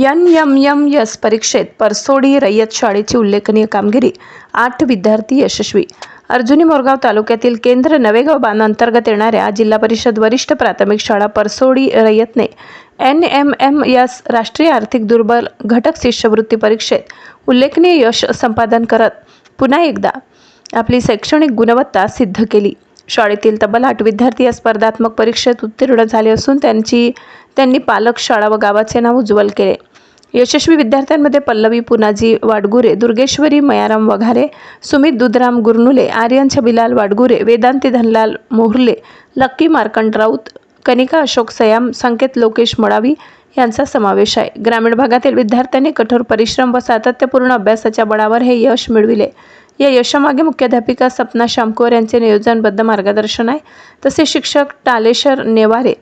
NMMS परीक्षेत परसोडी रयत शाळेची उल्लेखनीय कामगिरी, 8 विद्यार्थी यशस्वी। अर्जुनी मोरगाव तालुक्यातील केंद्र नवेगाव बांध अंतर्गत येणाऱ्या जिल्हा परिषद वरिष्ठ प्राथमिक शाळा परसोडी रयतने NMMS राष्ट्रीय आर्थिक दुर्बल घटक शिष्यवृत्ती परीक्षेत उल्लेखनीय यश संपादन करत पुन्हा एकदा आपली शैक्षणिक गुणवत्ता सिद्ध केली। शाळेतील तब्बल 8 विद्यार्थी या स्पर्धात्मक परीक्षेत उत्तीर्ण झाले असून त्यांनी पालक, शाळा व गावाचे नाव उज्ज्वल केले। यशस्वी विद्यार्थ्यांमध्ये पल्लवी पुनाजी वाडगुरे, दुर्गेश्वरी मयाराम वघारे, सुमित दुधराम गुरनुले, आर्यन छबिलाल वाडगुरे, वेदांती धनलाल मोहर्ले, लक्की मार्कंड राऊत, कनिका अशोक सयाम, संकेत लोकेश मडावी यांचा समावेश आहे। ग्रामीण भागातील विद्यार्थ्यांनी कठोर परिश्रम व सातत्यपूर्ण अभ्यासाच्या बळावर हे यश मिळविले। या यशामागे मुख्याध्यापिका सपना शामकुवर यांचे नियोजनबद्ध मार्गदर्शन आहे। तसेच शिक्षक टालेशर नेवारे,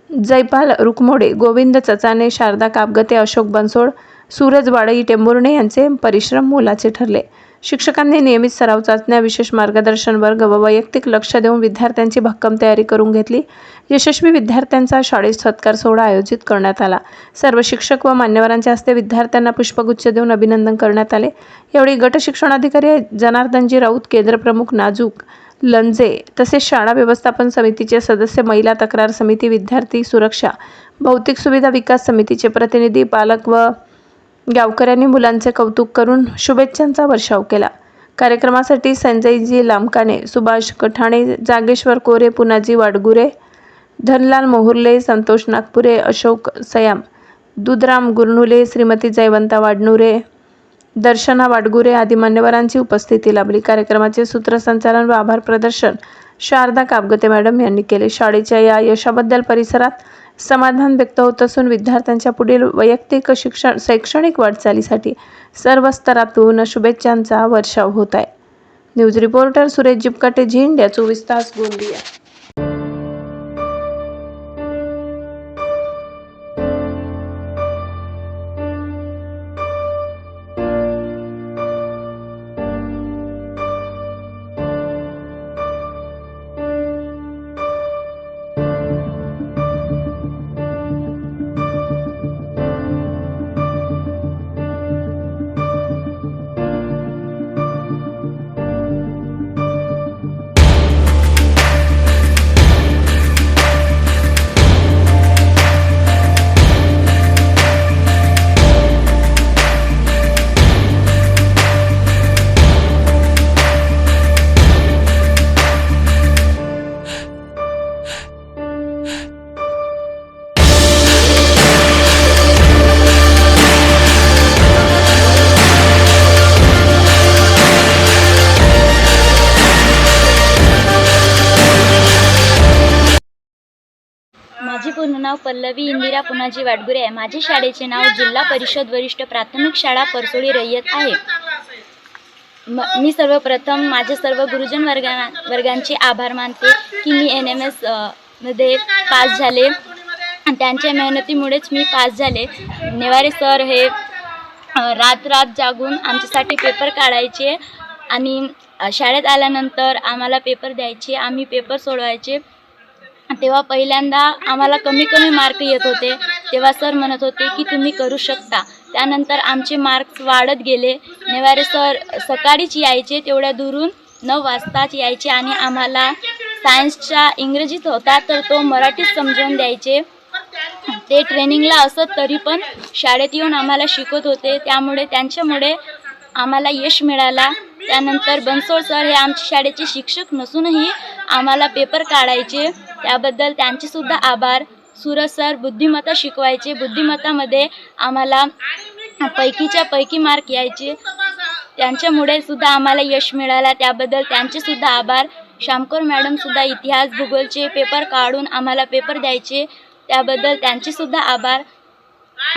जयपाल रुकमोडे, गोविंद चचाने, शारदा कापगते, अशोक बनसोड, सूरज वाडई टेंभुर्णे यांचे परिश्रम मोलाचे ठरले। शिक्षकांनी नियमित सराव चाचण्या, विशेष मार्गदर्शन वर्ग व वैयक्तिक लक्ष देऊन विद्यार्थ्यांची भक्कम तयारी करून घेतली। यशस्वी विद्यार्थ्यांचा शाळेत सत्कार सोहळा आयोजित करण्यात आला। सर्व शिक्षक व मान्यवरांच्या हस्ते विद्यार्थ्यांना पुष्पगुच्छ देऊन अभिनंदन करण्यात आले। यावेळी गट शिक्षणाधिकारी जनार्दनजी राऊत, केंद्रप्रमुख नाजूक लंजे, तसेच शाळा व्यवस्थापन समितीचे सदस्य, महिला तक्रार समिती, विद्यार्थी सुरक्षा, भौतिक सुविधा विकास समितीचे प्रतिनिधी, पालक व गावकऱ्यांनी मुलांचे कौतुक करून शुभेच्छांचा वर्षाव केला। कार्यक्रमासाठी संजयजी लामकाने, सुभाष कठाणे, जागेश्वर कोरे, पुनाजी वाडगुरे, धनलाल मोहुर्ले, संतोष नागपुरे, अशोक सयाम, दुधराम गुरनुले, श्रीमती जयवंता वाडनुरे, दर्शना वाडगुरे आदी मान्यवरांची उपस्थिती लाभली। कार्यक्रमाचे सूत्रसंचालन व आभार प्रदर्शन शारदा कापगते मॅडम यांनी केले। शाळेच्या या यशाबद्दल परिसरात समाधान व्यक्त होत असून विद्यार्थ्यांच्या पुढील वैयक्तिक शैक्षणिक वाटचालीसाठी सर्व स्तरातून शुभेच्छांचा वर्षाव होत आहे। News reporter Suresh Jipkate, Zee India 24 Taas, Gondia. माझे पूर्ण नाव पल्लवी इंदिरा पुनाजी वाडगुरे आहे। माझे शाळेचे नाव जिल्हा परिषद वरिष्ठ प्राथमिक शाळा परसोडी रयत आहे। मी सर्वप्रथम माझ्या सर्व गुरुजन वर्गांचे आभार मानते की मी NMS मध्ये पास झाले। त्यांच्या मेहनतीमुळेच मी पास झाले। नेवारे सर हे रात जागून आमच्यासाठी पेपर काढायचे आणि शाळेत आल्यानंतर आम्हाला पेपर द्यायचे, आम्ही पेपर सोडवायचे। तेव्हा पहिल्यांदा आम्हाला कमी मार्क येत होते, तेव्हा सर म्हणत होते की तुम्ही करू शकता। त्यानंतर आमचे मार्क्स वाढत गेले। नेवारे सर सकाळीच यायचे, तेवढ्या दुरून 9 वाजताच यायचे आणि आम्हाला सायन्सचा इंग्रजीत होता तर तो मराठीत समजावून द्यायचे। ते ट्रेनिंगला असत तरी पण शाळेत येऊन आम्हाला शिकवत होते, त्यामुळे त्यांच्यामुळे आम्हाला यश मिळाला। त्यानंतर बनसोड सर हे आमच्या शाळेचे शिक्षक नसूनही आम्हाला पेपर काढायचे, त्याबद्दल त्यांचे सुद्धा आभार। सूरज सर बुद्धिमत्ता शिकवायचे, बुद्धिमत्तामध्ये आम्हाला पैकीच्या पैकी मार्क यायचे, त्यांच्यामुळे सुद्धा आम्हाला यश मिळाला, त्याबद्दल त्यांचे सुद्धा आभार। शामकोर मॅडम सुद्धा इतिहास भूगोलचे पेपर काढून आम्हाला पेपर द्यायचे, त्याबद्दल त्यांचे सुद्धा आभार।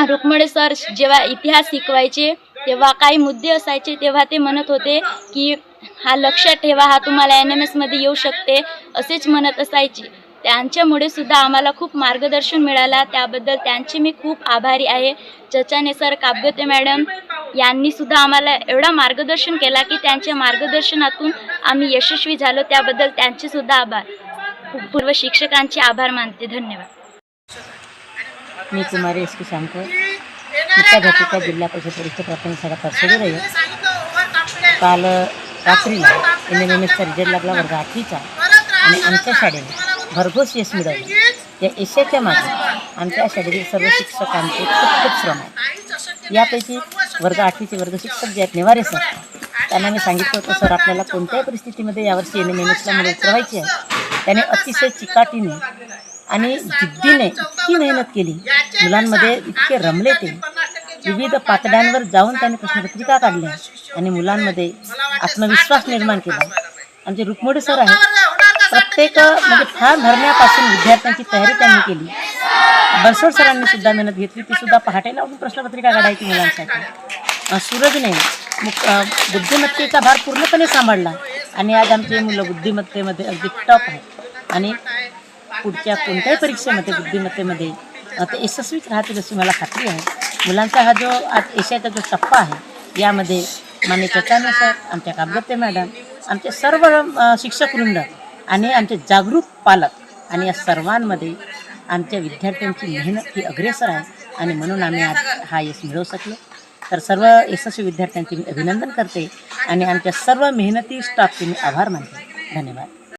रुकमोडे सर जेव्हा इतिहास शिकवायचे तेव्हा काही मुद्दे असायचे तेव्हा ते म्हणत होते की हा लक्षात ठेवा, हा तुम्हाला NMS मध्ये येऊ शकते, असेच म्हणत असायचे। त्यांच्यामुळे सुद्धा आम्हाला खूप मार्गदर्शन मिळाला, त्याबद्दल त्यांचे मी खूप आभारी आहे। चचाने सर, कापगते मॅडम यांनी सुद्धा आम्हाला एवढा मार्गदर्शन केला की त्यांच्या मार्गदर्शनातून आम्ही यशस्वी झालो, त्याबद्दल त्यांचे सुद्धा आभार। पूर्व शिक्षकांचे आभार मानते। धन्यवाद। मी कुमारी SK शामकर, तिच्या भेटीच्या जिल्हा परिषद वरिष्ठ प्राथमिक शाळा परसोडी रहित काल रात्रीला NMMSचा रिझल्ट लागला वर्ग 8वीचा आणि आमच्या शाळेने भरघोस यश मिळवलं. या यशाच्या मागे आमच्या शाळेतील सर्व शिक्षकांचे खूप श्रम आहे. यापैकी वर्ग 8वीचे वर्ग शिक्षक जे आहेत नेवारे सर, त्यांना मी सांगितलं होतं, सर आपल्याला कोणत्याही परिस्थितीमध्ये यावर्षी NMMSला मुलं उतरवायची आहे. त्याने अतिशय चिकाटीने आणि जिद्दीने इतकी मेहनत केली, मुलांमध्ये इतके रमले ते, विविध पातळ्यांवर जाऊन त्यांनी प्रश्नपत्रिका काढल्या आणि मुलांमध्ये आत्मविश्वास निर्माण केला. आमचे रुक्मोडे सर आहेत, प्रत्येक म्हणजे फॉर्म भरण्यापासून विद्यार्थ्यांची तयारी त्यांनी केली. बरसोड सरांनी सुद्धा मेहनत घेतली, ती सुद्धा पहाटे लावून प्रश्नपत्रिका काढायची मुलांसाठी. सूरजने बुद्धिमत्तेचा भार पूर्णपणे सांभाळला आणि आज आमची मुलं बुद्धिमत्तेमध्ये अगदी टॉप आहेत आणि पुढच्या कोणत्याही परीक्षेमध्ये बुद्धिमत्तेमध्ये ते यशस्वीच राहतील अशी मला खात्री आहे. मुलांचा हा जो आज यशाचा जो टप्पा आहे, यामध्ये माननीय चचाने सर, आमच्या कामगत्ते मॅडम, आमचे सर्व शिक्षकवृंद आणि आमचे जागरूक पालक आणि या सर्वांमध्ये आमच्या विद्यार्थ्यांची मेहनत ही अग्रेसर आहे आणि म्हणून आम्ही आज हा यश मिळवू शकलो. तर सर्व यशस्वी विद्यार्थ्यांचे मी अभिनंदन करते आणि आमच्या सर्व मेहनती स्टाफचे मी आभार मानते. धन्यवाद.